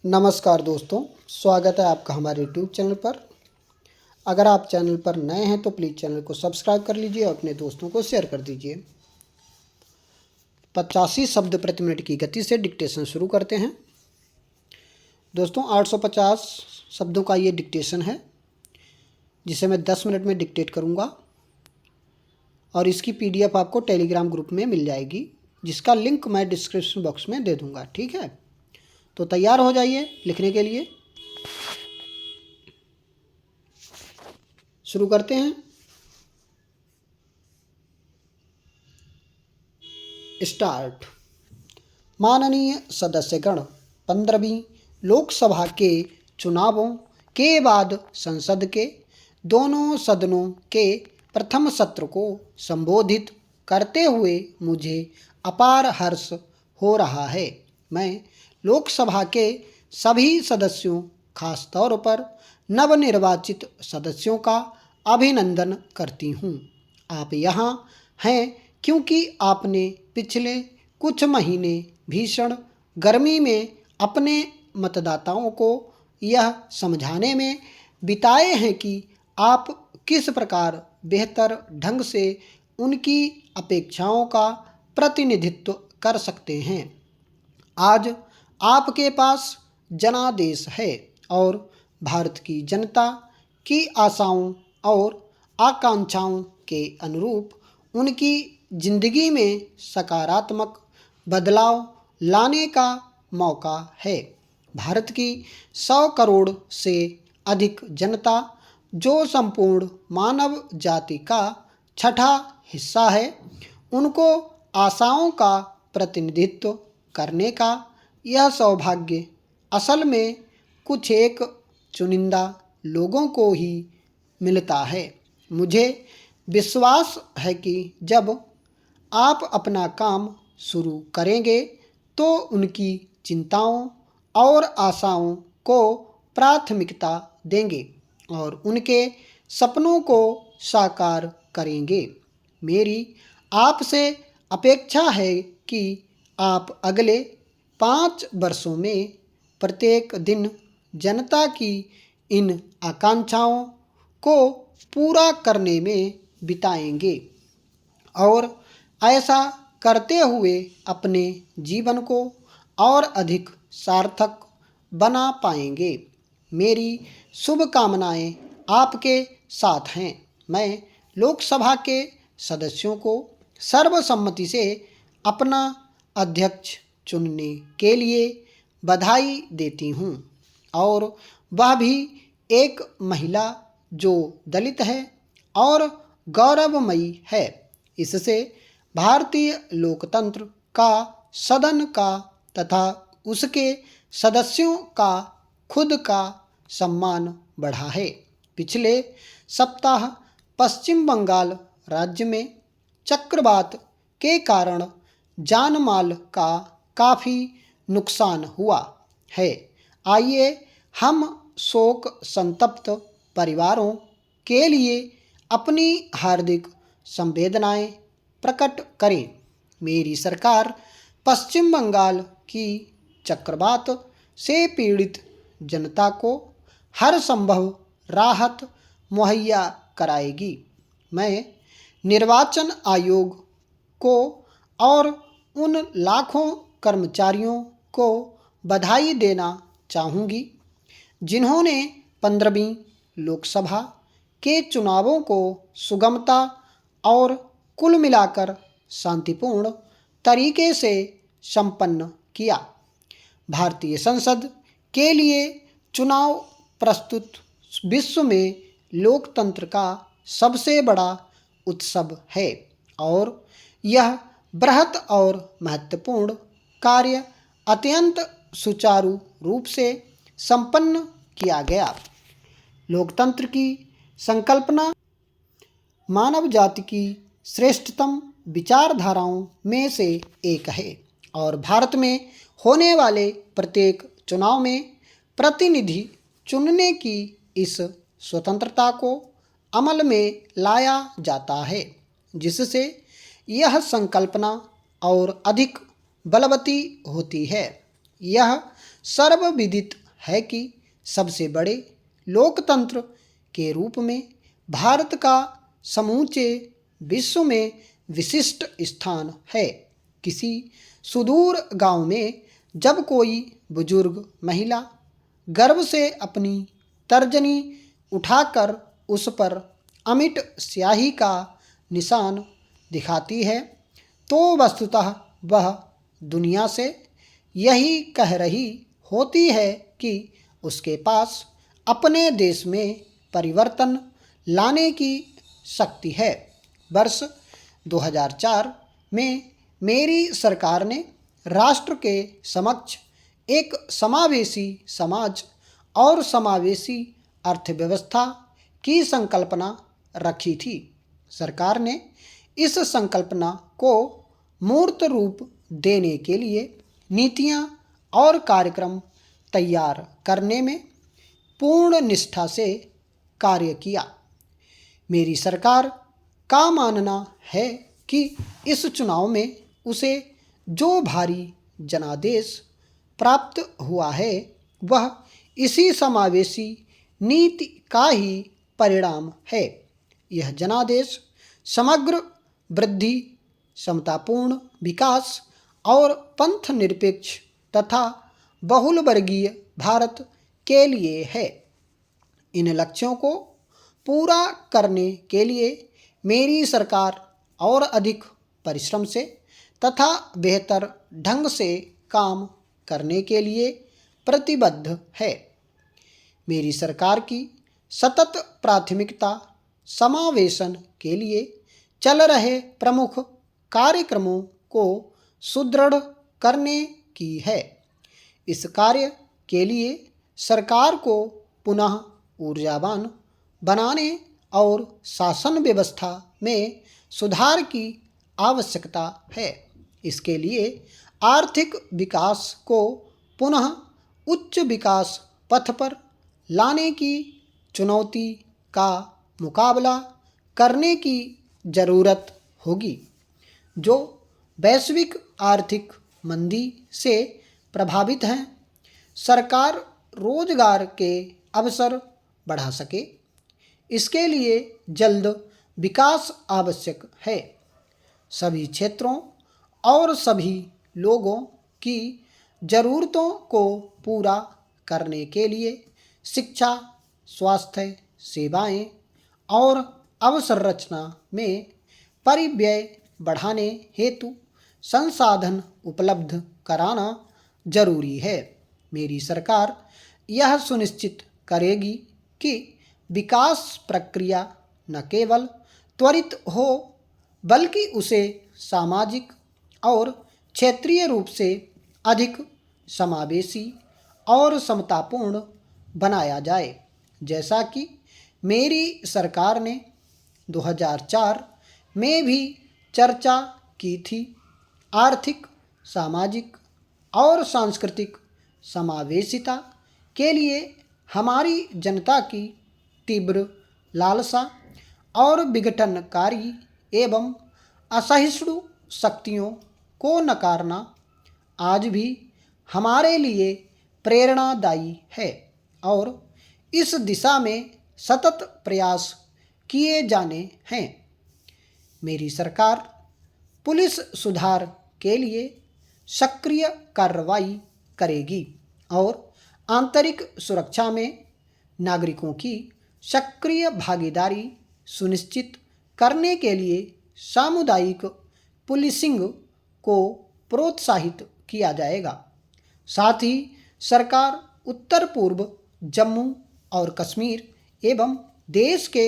नमस्कार दोस्तों, स्वागत है आपका हमारे यूट्यूब चैनल पर। अगर आप चैनल पर नए हैं तो प्लीज़ चैनल को सब्सक्राइब कर लीजिए और अपने दोस्तों को शेयर कर दीजिए। 85 शब्द प्रति मिनट की गति से डिक्टेशन शुरू करते हैं। दोस्तों 850 शब्दों का ये डिक्टेशन है जिसे मैं 10 मिनट में डिक्टेट करूँगा और इसकी PDF आपको टेलीग्राम ग्रुप में मिल जाएगी, जिसका लिंक मैं डिस्क्रिप्शन बॉक्स में दे दूँगा। ठीक है, तो तैयार हो जाइए लिखने के लिए। शुरू करते हैं। स्टार्ट। माननीय सदस्यगण, 15वीं लोकसभा के चुनावों के बाद संसद के दोनों सदनों के प्रथम सत्र को संबोधित करते हुए मुझे अपार हर्ष हो रहा है। मैं लोकसभा के सभी सदस्यों, खास तौर पर नवनिर्वाचित सदस्यों का अभिनंदन करती हूँ। आप यहाँ हैं क्योंकि आपने पिछले कुछ महीने भीषण गर्मी में अपने मतदाताओं को यह समझाने में बिताए हैं कि आप किस प्रकार बेहतर ढंग से उनकी अपेक्षाओं का प्रतिनिधित्व कर सकते हैं। आज आपके पास जनादेश है और भारत की जनता की आशाओं और आकांक्षाओं के अनुरूप उनकी जिंदगी में सकारात्मक बदलाव लाने का मौका है। भारत की 100 करोड़ से अधिक जनता, जो संपूर्ण मानव जाति का छठा हिस्सा है, उनको आशाओं का प्रतिनिधित्व करने का यह सौभाग्य असल में कुछ एक चुनिंदा लोगों को ही मिलता है। मुझे विश्वास है कि जब आप अपना काम शुरू करेंगे तो उनकी चिंताओं और आशाओं को प्राथमिकता देंगे और उनके सपनों को साकार करेंगे। मेरी आपसे अपेक्षा है कि आप अगले 5 वर्षों में प्रत्येक दिन जनता की इन आकांक्षाओं को पूरा करने में बिताएंगे और ऐसा करते हुए अपने जीवन को और अधिक सार्थक बना पाएंगे। मेरी शुभकामनाएं आपके साथ हैं। मैं लोकसभा के सदस्यों को सर्वसम्मति से अपना अध्यक्ष चुनने के लिए बधाई देती हूँ, और वह भी एक महिला जो दलित है और गौरवमयी है। इससे भारतीय लोकतंत्र का, सदन का तथा उसके सदस्यों का खुद का सम्मान बढ़ा है। पिछले सप्ताह पश्चिम बंगाल राज्य में चक्रवात के कारण जान माल का काफ़ी नुकसान हुआ है। आइए हम शोक संतप्त परिवारों के लिए अपनी हार्दिक संवेदनाएं प्रकट करें। मेरी सरकार पश्चिम बंगाल की चक्रवात से पीड़ित जनता को हर संभव राहत मुहैया कराएगी। मैं निर्वाचन आयोग को और उन लाखों कर्मचारियों को बधाई देना चाहूँगी जिन्होंने 15वीं लोकसभा के चुनावों को सुगमता और कुल मिलाकर शांतिपूर्ण तरीके से संपन्न किया। भारतीय संसद के लिए चुनाव प्रस्तुत विश्व में लोकतंत्र का सबसे बड़ा उत्सव है और यह बृहत और महत्वपूर्ण कार्य अत्यंत सुचारू रूप से संपन्न किया गया। लोकतंत्र की संकल्पना मानव जाति की श्रेष्ठतम विचारधाराओं में से एक है और भारत में होने वाले प्रत्येक चुनाव में प्रतिनिधि चुनने की इस स्वतंत्रता को अमल में लाया जाता है, जिससे यह संकल्पना और अधिक बलवती होती है। यह सर्वविदित है कि सबसे बड़े लोकतंत्र के रूप में भारत का समूचे विश्व में विशिष्ट स्थान है। किसी सुदूर गांव में जब कोई बुजुर्ग महिला गर्व से अपनी तर्जनी उठाकर उस पर अमिट स्याही का निशान दिखाती है, तो वस्तुतः वह दुनिया से यही कह रही होती है कि उसके पास अपने देश में परिवर्तन लाने की शक्ति है। वर्ष 2004 में मेरी सरकार ने राष्ट्र के समक्ष एक समावेशी समाज और समावेशी अर्थव्यवस्था की संकल्पना रखी थी। सरकार ने इस संकल्पना को मूर्त रूप देने के लिए नीतियां और कार्यक्रम तैयार करने में पूर्ण निष्ठा से कार्य किया। मेरी सरकार का मानना है कि इस चुनाव में उसे जो भारी जनादेश प्राप्त हुआ है वह इसी समावेशी नीति का ही परिणाम है। यह जनादेश समग्र वृद्धि, समतापूर्ण विकास और पंथ निरपेक्ष तथा बहुलवर्गीय भारत के लिए है। इन लक्ष्यों को पूरा करने के लिए मेरी सरकार और अधिक परिश्रम से तथा बेहतर ढंग से काम करने के लिए प्रतिबद्ध है। मेरी सरकार की सतत प्राथमिकता समावेशन के लिए चल रहे प्रमुख कार्यक्रमों को सुदृढ़ करने की है। इस कार्य के लिए सरकार को पुनः ऊर्जावान बनाने और शासन व्यवस्था में सुधार की आवश्यकता है। इसके लिए आर्थिक विकास को पुनः उच्च विकास पथ पर लाने की चुनौती का मुकाबला करने की जरूरत होगी, जो वैश्विक आर्थिक मंदी से प्रभावित हैं। सरकार रोजगार के अवसर बढ़ा सके, इसके लिए जल्द विकास आवश्यक है। सभी क्षेत्रों और सभी लोगों की ज़रूरतों को पूरा करने के लिए शिक्षा, स्वास्थ्य सेवाएं और अवसंरचना में परिव्यय बढ़ाने हेतु संसाधन उपलब्ध कराना जरूरी है। मेरी सरकार यह सुनिश्चित करेगी कि विकास प्रक्रिया न केवल त्वरित हो बल्कि उसे सामाजिक और क्षेत्रीय रूप से अधिक समावेशी और समतापूर्ण बनाया जाए। जैसा कि मेरी सरकार ने 2004 में भी चर्चा की थी, आर्थिक, सामाजिक और सांस्कृतिक समावेशिता के लिए हमारी जनता की तीव्र लालसा और विघटनकारी एवं असहिष्णु शक्तियों को नकारना आज भी हमारे लिए प्रेरणादायी है और इस दिशा में सतत प्रयास किए जाने हैं। मेरी सरकार पुलिस सुधार के लिए सक्रिय कार्रवाई करेगी और आंतरिक सुरक्षा में नागरिकों की सक्रिय भागीदारी सुनिश्चित करने के लिए सामुदायिक पुलिसिंग को प्रोत्साहित किया जाएगा। साथ ही सरकार उत्तर पूर्व जम्मू और कश्मीर एवं देश के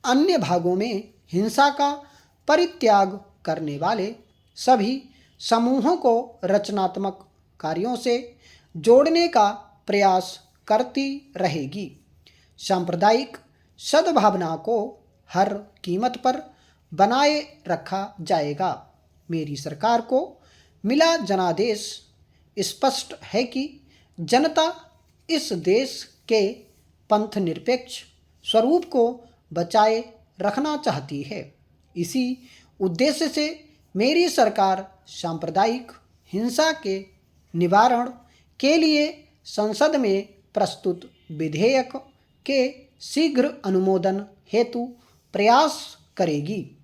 अन्य भागों में हिंसा का परित्याग करने वाले सभी समूहों को रचनात्मक कार्यों से जोड़ने का प्रयास करती रहेगी। सांप्रदायिक सद्भावना को हर कीमत पर बनाए रखा जाएगा। मेरी सरकार को मिला जनादेश स्पष्ट है कि जनता इस देश के पंथ निरपेक्ष स्वरूप को बचाए रखना चाहती है। इसी उद्देश्य से मेरी सरकार सांप्रदायिक हिंसा के निवारण के लिए संसद में प्रस्तुत विधेयक के शीघ्र अनुमोदन हेतु प्रयास करेगी।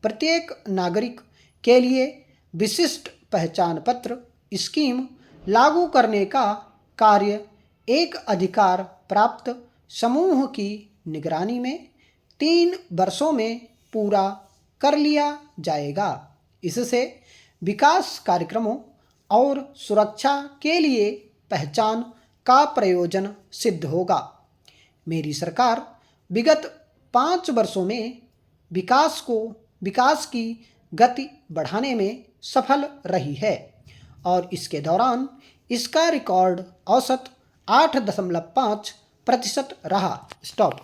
प्रत्येक नागरिक के लिए विशिष्ट पहचान पत्र स्कीम लागू करने का कार्य एक अधिकार प्राप्त समूह की निगरानी में 3 वर्षों में पूरा कर लिया जाएगा। इससे विकास कार्यक्रमों और सुरक्षा के लिए पहचान का प्रयोजन सिद्ध होगा। मेरी सरकार विगत 5 वर्षों में विकास की गति बढ़ाने में सफल रही है और इसके दौरान इसका रिकॉर्ड औसत 8.5% रहा। स्टॉप।